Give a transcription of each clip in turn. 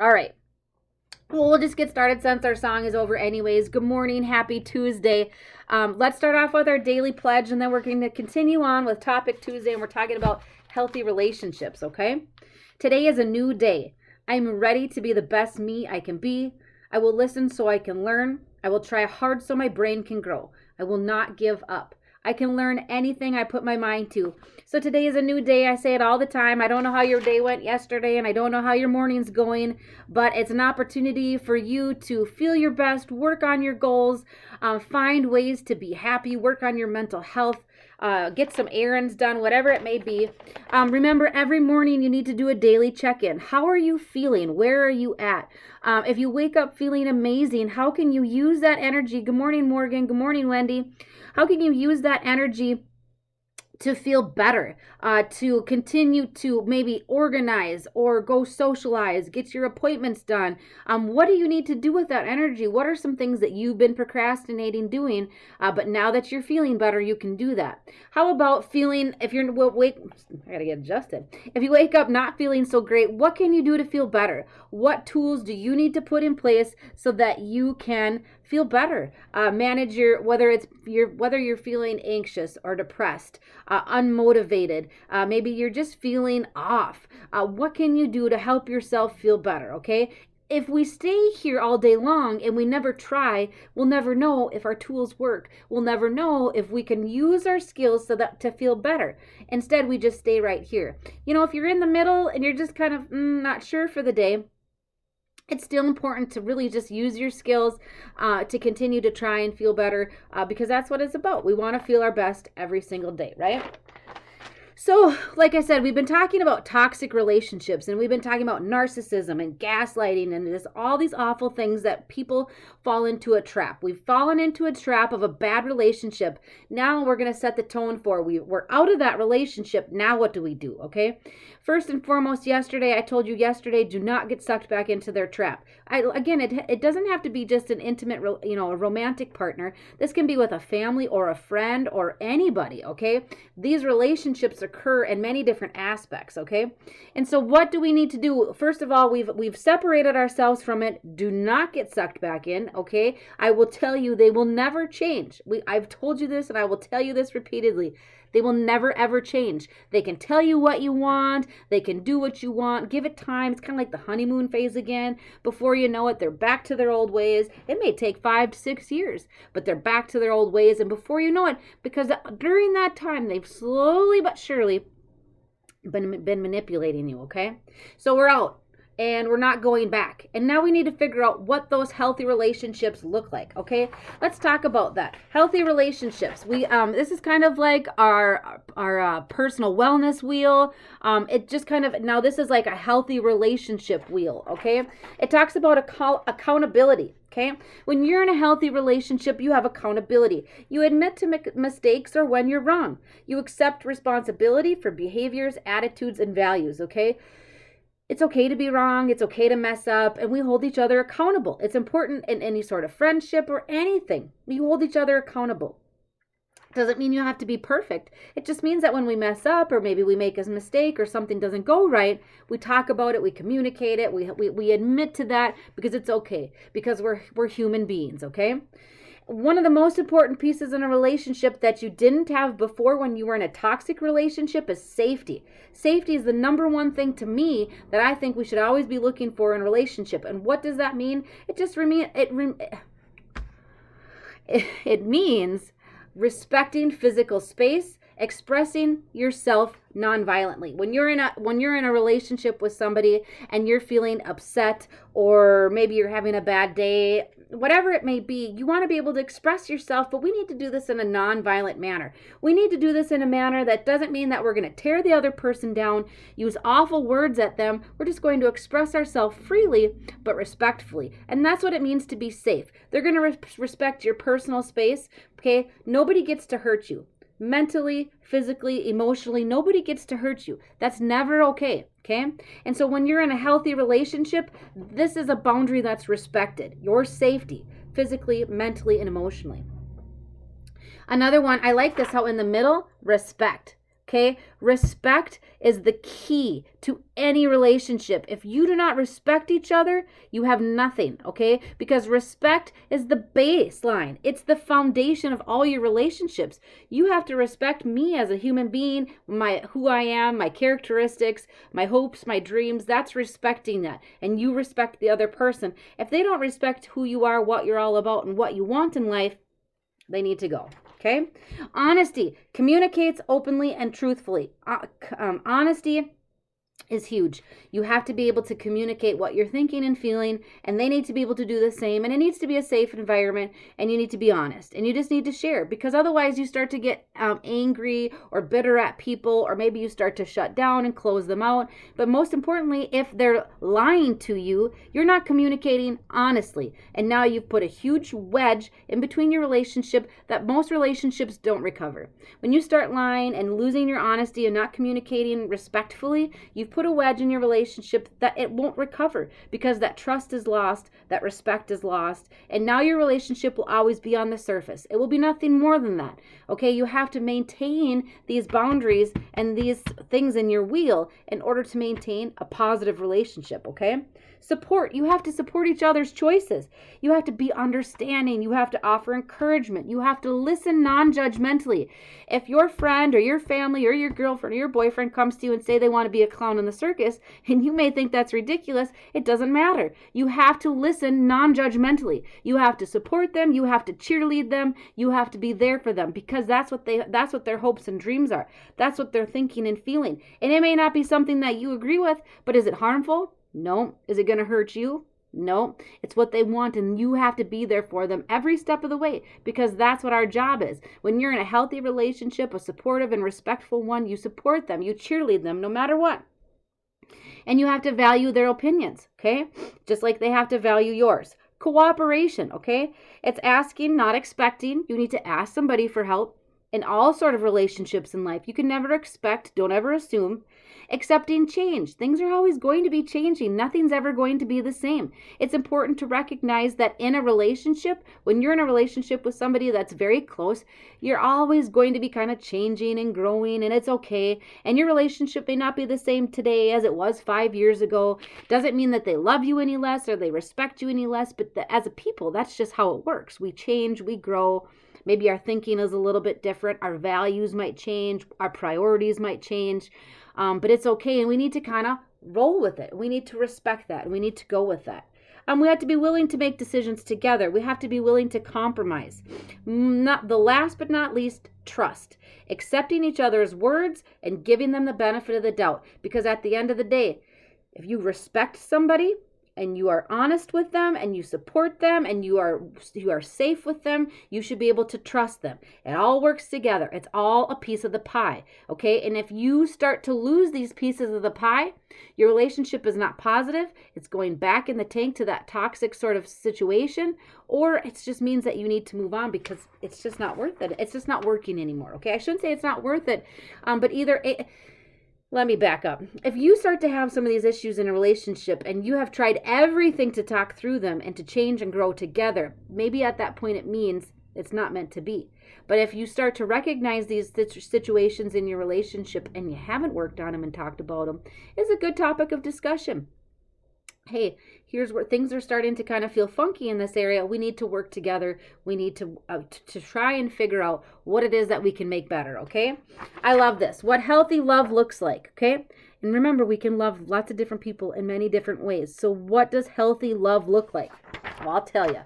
All right. Well, we'll just get started since our song is over anyways. Good morning. Happy Tuesday. Let's start off with our daily pledge, and then we're going to continue on with Topic Tuesday, and we're talking about healthy relationships, okay? Today is a new day. I'm ready to be the best me I can be. I will listen so I can learn. I will try hard so my brain can grow. I will not give up. I can learn anything I put my mind to. So today is a new day. I say it all the time. I don't know how your day went yesterday, and I don't know how your morning's going, but it's an opportunity for you to feel your best, work on your goals, find ways to be happy, work on your mental health, get some errands done, whatever it may be. Remember, every morning you need to do a daily check-in. How are you feeling? Where are you at? If you wake up feeling amazing, how can you use that energy? Good morning, Morgan. Good morning, Wendy. How can you use that energy to feel better, to continue to maybe organize or go socialize, get your appointments done? What do you need to do with that energy? What are some things that you've been procrastinating doing, but now that you're feeling better, you can do that? How about feeling, if you're I gotta get adjusted. If you wake up not feeling so great, what can you do to feel better? What tools do you need to put in place so that you can feel better? Manage whether you're feeling anxious or depressed, unmotivated. Maybe you're just feeling off. What can you do to help yourself feel better? Okay. If we stay here all day long and we never try, we'll never know if our tools work. We'll never know if we can use our skills to feel better. Instead, we just stay right here. If you're in the middle and you're just kind of not sure for the day, it's still important to really just use your skills to continue to try and feel better, because that's what it's about. We want to feel our best every single day, right? So, like I said, we've been talking about toxic relationships, and we've been talking about narcissism and gaslighting and just all these awful things that people fall into a trap. We've fallen into a trap of a bad relationship. Now we're going to set the tone for we're out of that relationship. Now what do we do? Okay. First and foremost, I told you yesterday, do not get sucked back into their trap. It doesn't have to be just an intimate, a romantic partner. This can be with a family or a friend or anybody. Okay. These relationships occur in many different aspects, okay? And so what do we need to do? First of all, we've separated ourselves from it. Do not get sucked back in, okay? I will tell you, they will never change. I've told you this, and I will tell you this repeatedly. They will never, ever change. They can tell you what you want. They can do what you want. Give it time. It's kind of like the honeymoon phase again. Before you know it, they're back to their old ways. It may take 5 to 6 years, but they're back to their old ways. And before you know it, because during that time, they've slowly but surely been manipulating you, okay? So we're out. And we're not going back. And now we need to figure out what those healthy relationships look like, okay? Let's talk about that. Healthy relationships. This is kind of like our personal wellness wheel. It just kind of, now this is like a healthy relationship wheel, okay? It talks about accountability, okay? When you're in a healthy relationship, you have accountability. You admit to mistakes or when you're wrong. You accept responsibility for behaviors, attitudes, and values, okay? It's okay to be wrong. It's okay to mess up, and we hold each other accountable. It's important in any sort of friendship or anything. You hold each other accountable. Doesn't mean you have to be perfect. It just means that when we mess up, or maybe we make a mistake or something doesn't go right, we talk about it, we communicate it, we admit to that, because it's okay, because we're human beings, okay? One of the most important pieces in a relationship that you didn't have before when you were in a toxic relationship is safety. Safety is the number one thing to me that I think we should always be looking for in a relationship. And what does that mean? It means respecting physical space, expressing yourself non-violently. When you're in a relationship with somebody and you're feeling upset, or maybe you're having a bad day, whatever it may be, you want to be able to express yourself, but we need to do this in a non-violent manner. We need to do this in a manner that doesn't mean that we're going to tear the other person down, use awful words at them. We're just going to express ourselves freely, but respectfully. And that's what it means to be safe. They're going to respect your personal space, okay? Nobody gets to hurt you. Mentally, physically, emotionally, nobody gets to hurt you. That's never okay, okay? And so when you're in a healthy relationship, this is a boundary that's respected. Your safety, physically, mentally, and emotionally. Another one, I like this, how in the middle, respect. Okay, respect is the key to any relationship. If you do not respect each other, you have nothing, okay? Because respect is the baseline. It's the foundation of all your relationships. You have to respect me as a human being, who I am, my characteristics, my hopes, my dreams. That's respecting that. And you respect the other person. If they don't respect who you are, what you're all about, and what you want in life, they need to go. Okay? Honesty communicates openly and truthfully. Honesty is huge. You have to be able to communicate what you're thinking and feeling, and they need to be able to do the same, and it needs to be a safe environment, and you need to be honest, and you just need to share, because otherwise you start to get angry or bitter at people, or maybe you start to shut down and close them out. But most importantly, if they're lying to you, you're not communicating honestly, and now you've put a huge wedge in between your relationship that most relationships don't recover. When you start lying and losing your honesty and not communicating respectfully, you've put a wedge in your relationship that it won't recover, because that trust is lost, that respect is lost, and now your relationship will always be on the surface. It will be nothing more than that. Okay, you have to maintain these boundaries and these things in your wheel in order to maintain a positive relationship, okay? Support. You have to support each other's choices. You have to be understanding. You have to offer encouragement. You have to listen non-judgmentally. If your friend or your family or your girlfriend or your boyfriend comes to you and say they want to be a clown in the circus, and you may think that's ridiculous, it doesn't matter. You have to listen non-judgmentally. You have to support them. You have to cheerlead them. You have to be there for them, because that's what their hopes and dreams are. That's what they're thinking and feeling. And it may not be something that you agree with, but is it harmful? No. Is it going to hurt you? No. It's what they want, and you have to be there for them every step of the way, because that's what our job is. When you're in a healthy relationship, a supportive and respectful one, you support them, you cheerlead them no matter what. And you have to value their opinions, okay? Just like they have to value yours. Cooperation, okay? It's asking, not expecting. You need to ask somebody for help in all sort of relationships in life. You can never expect, don't ever assume. Accepting change. Things are always going to be changing. Nothing's ever going to be the same. It's important to recognize that in a relationship, when you're in a relationship with somebody that's very close, you're always going to be kind of changing and growing, and it's okay. And your relationship may not be the same today as it was 5 years ago. Doesn't mean that they love you any less or they respect you any less, but as a people, that's just how it works. We change, we grow. Maybe our thinking is a little bit different. Our values might change. Our priorities might change. But it's okay, and we need to kind of roll with it. We need to respect that, and we need to go with that. We have to be willing to make decisions together. We have to be willing to compromise. Not the last but not least, trust. Accepting each other's words and giving them the benefit of the doubt. Because at the end of the day, if you respect somebody, and you are honest with them, and you support them, and you are safe with them, you should be able to trust them. It all works together. It's all a piece of the pie, okay? And if you start to lose these pieces of the pie, your relationship is not positive. It's going back in the tank to that toxic sort of situation, or it just means that you need to move on because it's just not worth it. It's just not working anymore, okay? I shouldn't say it's not worth it, but let me back up. If you start to have some of these issues in a relationship and you have tried everything to talk through them and to change and grow together, maybe at that point it means it's not meant to be. But if you start to recognize these situations in your relationship and you haven't worked on them and talked about them, it's a good topic of discussion. Hey, here's where things are starting to kind of feel funky in this area. We need to work together. We need to try and figure out what it is that we can make better, okay? I love this. What healthy love looks like, okay? And remember, we can love lots of different people in many different ways. So what does healthy love look like? Well, I'll tell you.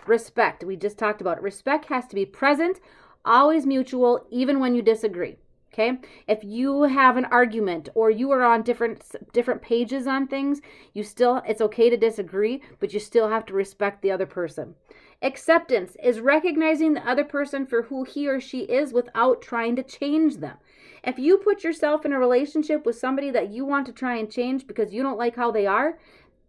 Respect. We just talked about it. Respect has to be present, always mutual, even when you disagree. Okay, if you have an argument or you are on different pages on things, it's okay to disagree, but you still have to respect the other person. Acceptance is recognizing the other person for who he or she is without trying to change them. If you put yourself in a relationship with somebody that you want to try and change because you don't like how they are,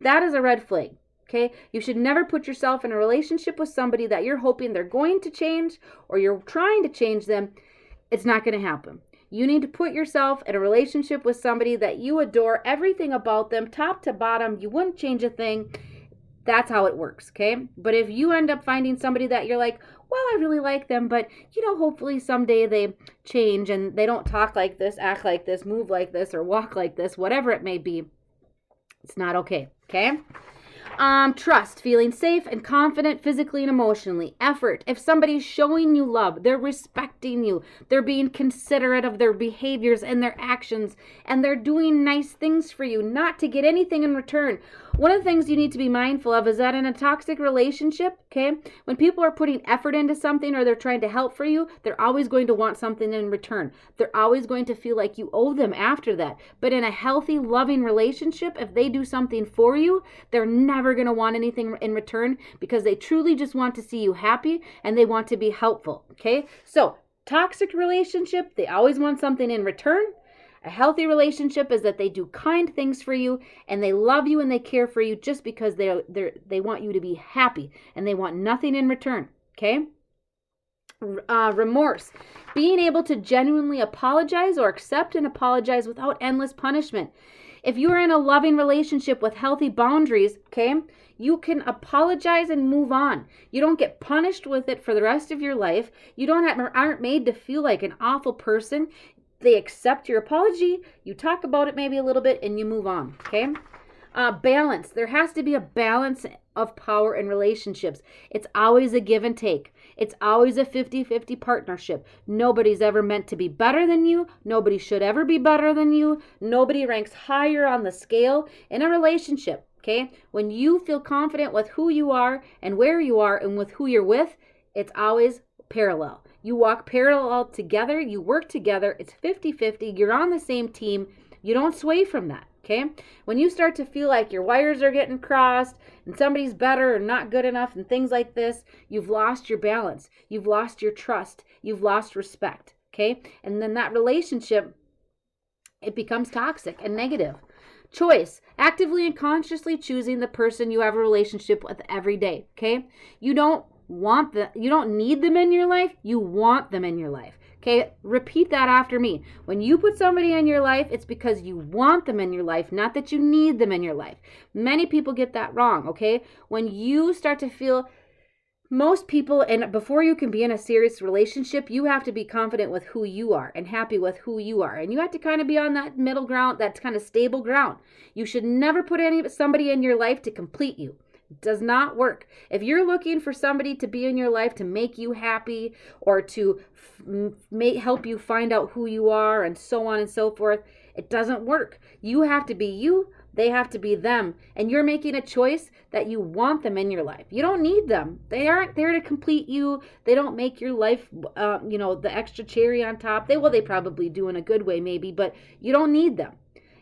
that is a red flag. Okay, you should never put yourself in a relationship with somebody that you're hoping they're going to change or you're trying to change them. It's not going to happen. You need to put yourself in a relationship with somebody that you adore everything about them, top to bottom. You wouldn't change a thing. That's how it works, okay? But if you end up finding somebody that you're like, well, I really like them, but hopefully someday they change and they don't talk like this, act like this, move like this, or walk like this, whatever it may be, it's not okay, okay? Trust, feeling safe and confident physically and emotionally. Effort, if somebody's showing you love, they're respecting you, they're being considerate of their behaviors and their actions, and they're doing nice things for you, not to get anything in return. One of the things you need to be mindful of is that in a toxic relationship, okay, when people are putting effort into something or they're trying to help for you, they're always going to want something in return. They're always going to feel like you owe them after that. But in a healthy, loving relationship, if they do something for you, they're never going to want anything in return because they truly just want to see you happy and they want to be helpful, okay? So, toxic relationship, they always want something in return. A healthy relationship is that they do kind things for you and they love you and they care for you just because they want you to be happy and they want nothing in return, okay? Remorse, being able to genuinely apologize or accept and apologize without endless punishment. If you are in a loving relationship with healthy boundaries, okay, you can apologize and move on. You don't get punished with it for the rest of your life. You aren't made to feel like an awful person. They accept your apology, you talk about it maybe a little bit, and you move on, okay? Balance. There has to be a balance of power in relationships. It's always a give and take. It's always a 50-50 partnership. Nobody's ever meant to be better than you. Nobody should ever be better than you. Nobody ranks higher on the scale in a relationship, okay? When you feel confident with who you are and where you are and with who you're with, it's always parallel. You walk parallel together, you work together, it's 50-50, you're on the same team, you don't sway from that, okay? When you start to feel like your wires are getting crossed and somebody's better or not good enough and things like this, you've lost your balance, you've lost your trust, you've lost respect, okay? And then that relationship, it becomes toxic and negative. Choice, actively and consciously choosing the person you have a relationship with every day, okay? You don't need them in your life, you want them in your life. Okay, repeat that after me. When you put somebody in your life, it's because you want them in your life, not that you need them in your life. Many people get that wrong, okay? When you start to feel, most people, and before you can be in a serious relationship, you have to be confident with who you are and happy with who you are. And you have to kind of be on that middle ground, that kind of stable ground. You should never put somebody in your life to complete you. It does not work. If you're looking for somebody to be in your life to make you happy or to help you find out who you are and so on and so forth, it doesn't work. You have to be you. They have to be them. And you're making a choice that you want them in your life. You don't need them. They aren't there to complete you. They don't make your life, the extra cherry on top. They probably do in a good way maybe, but you don't need them.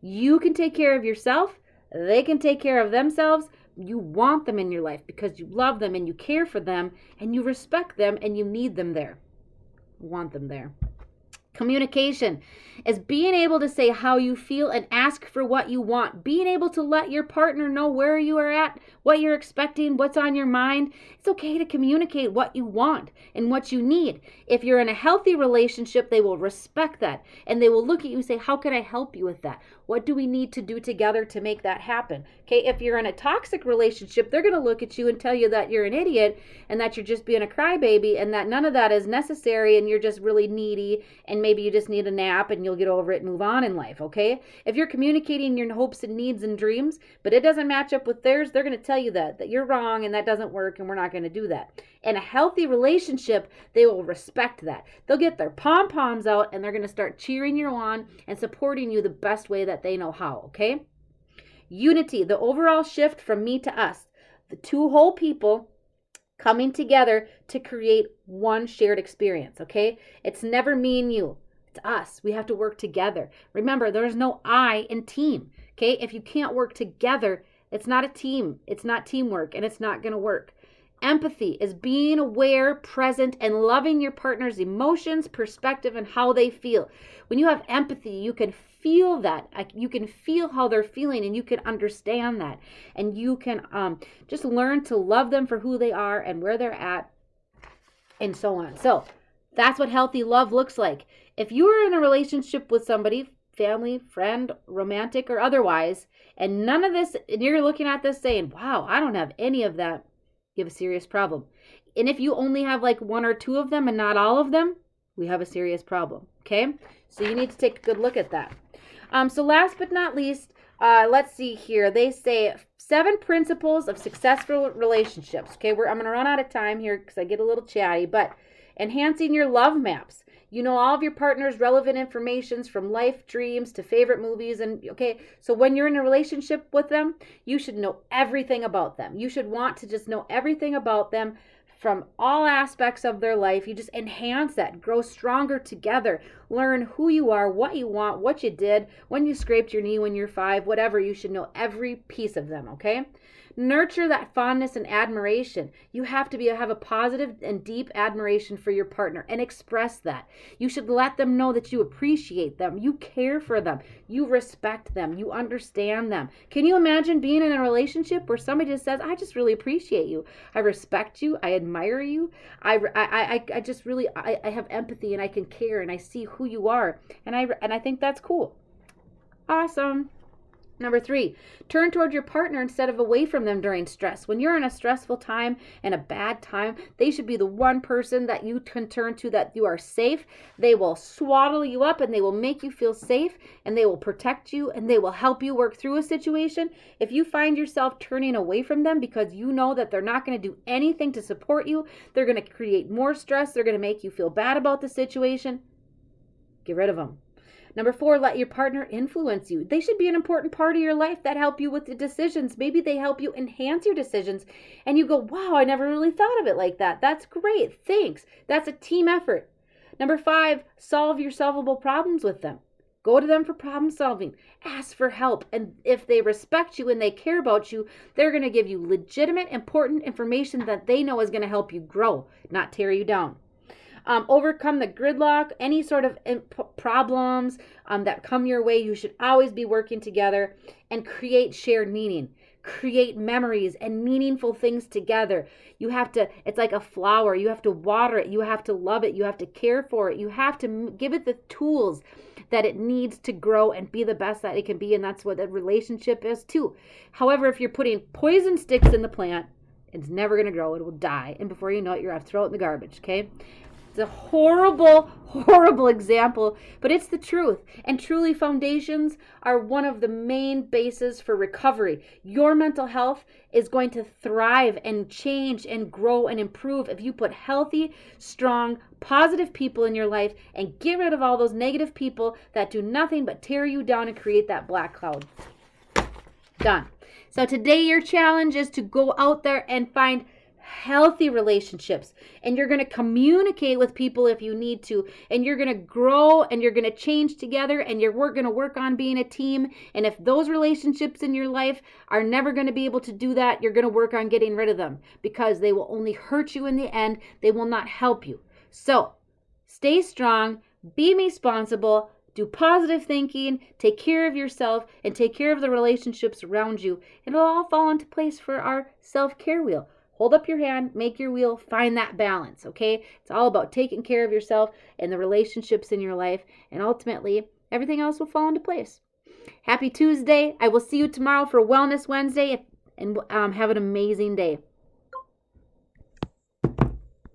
You can take care of yourself. They can take care of themselves. You want them in your life because you love them and you care for them and you respect them and you need them there. Want them there. Communication is being able to say how you feel and ask for what you want. Being able to let your partner know where you are at, what you're expecting, what's on your mind. It's okay to communicate what you want and what you need. If you're in a healthy relationship, they will respect that and they will look at you and say, how can I help you with that? What do we need to do together to make that happen? Okay, if you're in a toxic relationship, they're going to look at you and tell you that you're an idiot and that you're just being a crybaby and that none of that is necessary and you're just really needy and maybe you just need a nap and you'll get over it and move on in life, okay? If you're communicating your hopes and needs and dreams, but it doesn't match up with theirs, they're going to tell you that you're wrong and that doesn't work and we're not going to do that. In a healthy relationship, they will respect that. They'll get their pom-poms out and they're going to start cheering you on and supporting you the best way that they know how, okay? Unity, the overall shift from me to us. The two whole people coming together to create one shared experience, okay? It's never me and you. It's us. We have to work together. Remember, there's no I in team, okay? If you can't work together, it's not a team. It's not teamwork, and it's not going to work. Empathy is being aware, present, and loving your partner's emotions, perspective, and how they feel. When you have empathy, you can feel that. You can feel how they're feeling, and you can understand that. And you can just learn to love them for who they are and where they're at, and so on. So that's what healthy love looks like. If you are in a relationship with somebody, family, friend, romantic, or otherwise, and none of this, and you're looking at this saying, wow, I don't have any of that, you have a serious problem. And if you only have like one or two of them and not all of them, we have a serious problem, okay? So you need to take a good look at that. So last but not least, let's see here. They say 7 principles of successful relationships. Okay, I'm going to run out of time here because I get a little chatty, but enhancing your love maps. You know all of your partner's relevant informations from life dreams to favorite movies. And okay, so when you're in a relationship with them, you should know everything about them. You should want to just know everything about them from all aspects of their life. You just enhance that, grow stronger together, learn who you are, what you want, what you did, when you scraped your knee when you're 5, whatever. You should know every piece of them, okay? Nurture that fondness and admiration. You have to have a positive and deep admiration for your partner and express that. You should let them know that you appreciate them, you care for them, you respect them, you understand them. Can you imagine being in a relationship where somebody just says, I just really appreciate you, I respect you, I admire you, I just really, I have empathy and I can care and I see who you are, and I think that's cool. Awesome. Number 3, turn toward your partner instead of away from them during stress. When you're in a stressful time and a bad time, they should be the one person that you can turn to, that you are safe. They will swaddle you up and they will make you feel safe and they will protect you and they will help you work through a situation. If you find yourself turning away from them because you know that they're not going to do anything to support you, they're going to create more stress, they're going to make you feel bad about the situation, get rid of them. Number 4, let your partner influence you. They should be an important part of your life that help you with the decisions. Maybe they help you enhance your decisions and you go, wow, I never really thought of it like that. That's great. Thanks. That's a team effort. Number 5, solve your solvable problems with them. Go to them for problem solving. Ask for help. And if they respect you and they care about you, they're going to give you legitimate, important information that they know is going to help you grow, not tear you down. Overcome the gridlock, any sort of problems that come your way. You should always be working together and create shared meaning. Create memories and meaningful things together. You have to, it's like a flower. You have to water it. You have to love it. You have to care for it. You have to give it the tools that it needs to grow and be the best that it can be. And that's what a relationship is too. However, if you're putting poison sticks in the plant, it's never going to grow. It will die. And before you know it, you're going to throw it in the garbage, okay? It's a horrible, horrible example, but it's the truth. And truly, foundations are one of the main bases for recovery. Your mental health is going to thrive and change and grow and improve if you put healthy, strong, positive people in your life and get rid of all those negative people that do nothing but tear you down and create that black cloud. Done. So today your challenge is to go out there and find healthy relationships, and you're going to communicate with people if you need to, and you're going to grow and you're going to change together, and we're going to work on being a team. And if those relationships in your life are never going to be able to do that, you're going to work on getting rid of them because they will only hurt you in the end. They will not help you. So stay strong, be responsible, do positive thinking, take care of yourself, and take care of the relationships around you. It'll all fall into place for our self-care wheel. Hold up your hand, make your wheel, find that balance, okay? It's all about taking care of yourself and the relationships in your life, and ultimately, everything else will fall into place. Happy Tuesday. I will see you tomorrow for Wellness Wednesday, and have an amazing day.